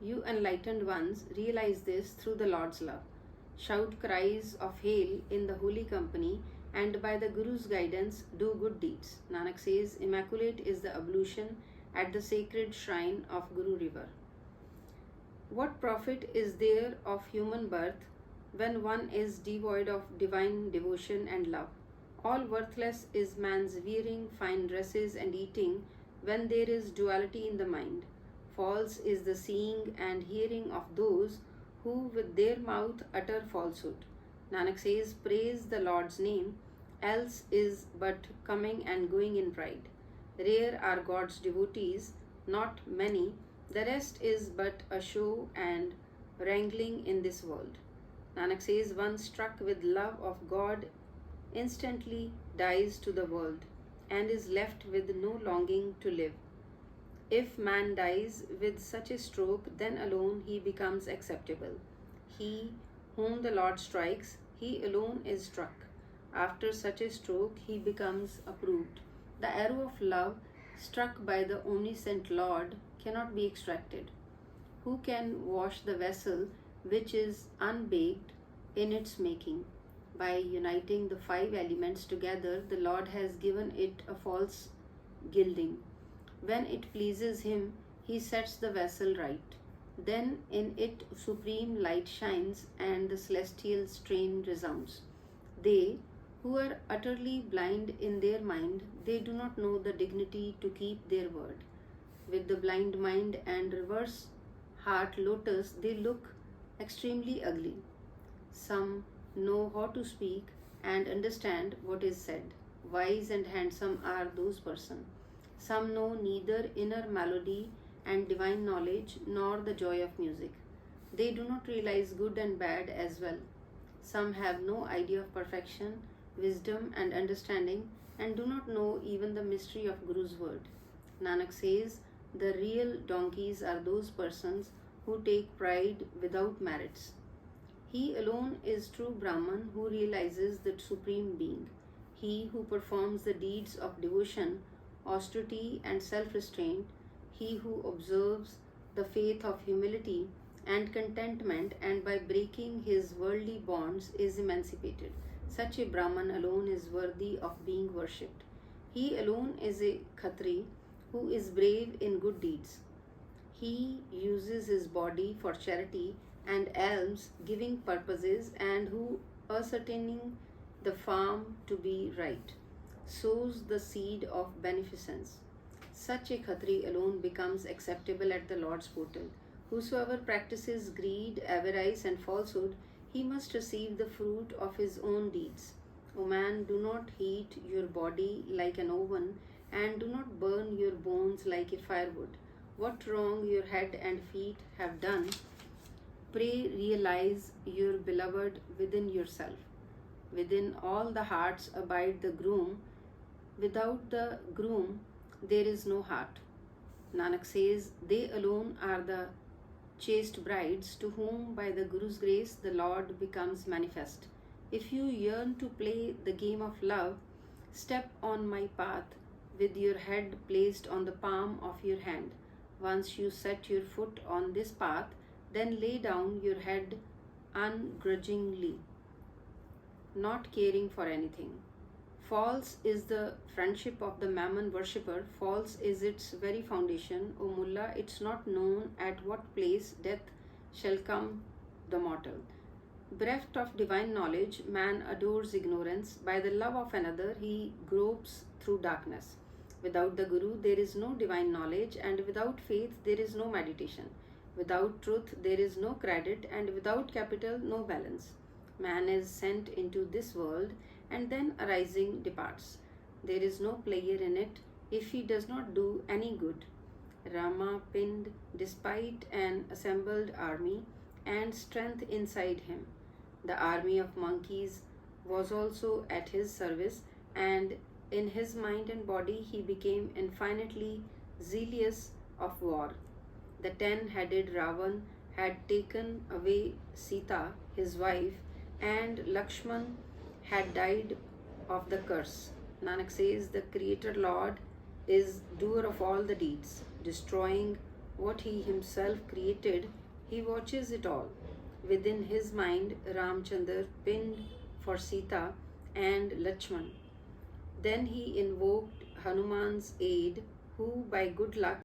You enlightened ones realize this through the Lord's love. Shout cries of hail in the holy company, and by the Guru's guidance do good deeds. Nanak says, immaculate is the ablution at the sacred shrine of Guru River. What profit is there of human birth when one is devoid of divine devotion and love? All worthless is man's wearing fine dresses and eating when there is duality in the mind. False is the seeing and hearing of those who with their mouth utter falsehood. Nanak says, praise the Lord's name, else is but coming and going in pride. Rare are God's devotees, not many, the rest is but a show and wrangling in this world. Nanak says, one struck with love of God instantly dies to the world and is left with no longing to live. If man dies with such a stroke, then alone he becomes acceptable. He whom the Lord strikes, he alone is struck. After such a stroke, he becomes approved. The arrow of love struck by the omniscient Lord cannot be extracted. Who can wash the vessel which is unbaked in its making? By uniting the five elements together, the Lord has given it a false gilding. When it pleases him, he sets the vessel right. Then in it supreme light shines and the celestial strain resounds. They who are utterly blind in their mind, they do not know the dignity to keep their word. With the blind mind and reverse heart lotus, they look extremely ugly. Some know how to speak and understand what is said. Wise and handsome are those persons. Some know neither inner melody and divine knowledge nor the joy of music. They do not realize good and bad as well. Some have no idea of perfection, wisdom and understanding and do not know even the mystery of Guru's word. Nanak says, the real donkeys are those persons who take pride without merits. He alone is true Brahman who realizes the Supreme Being. He who performs the deeds of devotion, austerity and self-restraint, he who observes the faith of humility and contentment and by breaking his worldly bonds is emancipated. Such a Brahman alone is worthy of being worshipped. He alone is a Khatri who is brave in good deeds. He uses his body for charity and alms giving purposes and who ascertaining the farm to be right sows the seed of beneficence. Such a Khatri alone becomes acceptable at the Lord's portal. Whosoever practices greed, avarice and falsehood, he must receive the fruit of his own deeds. O man, do not heat your body like an oven and do not burn your bones like a firewood. What wrong your head and feet have done, pray realize your beloved within yourself. Within all the hearts abide the groom. Without the groom, there is no heart. Nanak says, they alone are the chaste brides to whom by the Guru's grace the Lord becomes manifest. If you yearn to play the game of love, step on my path with your head placed on the palm of your hand. Once you set your foot on this path, then lay down your head ungrudgingly, not caring for anything. False is the friendship of the Mammon worshipper, false is its very foundation. O Mullah, it's not known at what place death shall come the mortal. Bereft of divine knowledge, man adores ignorance. By the love of another, he gropes through darkness. Without the Guru, there is no divine knowledge, and without faith, there is no meditation. Without truth, there is no credit, and without capital, no balance. Man is sent into this world and then arising departs. There is no player in it if he does not do any good. Rama pinned despite an assembled army and strength inside him. The army of monkeys was also at his service, and in his mind and body he became infinitely zealous of war. The 10-headed Ravan had taken away Sita, his wife, and Lakshman had died of the curse. Nanak says, the Creator Lord is doer of all the deeds, destroying what he himself created, he watches it all. Within his mind, Ramchandar pinned for Sita and Lakshman. Then he invoked Hanuman's aid, who by good luck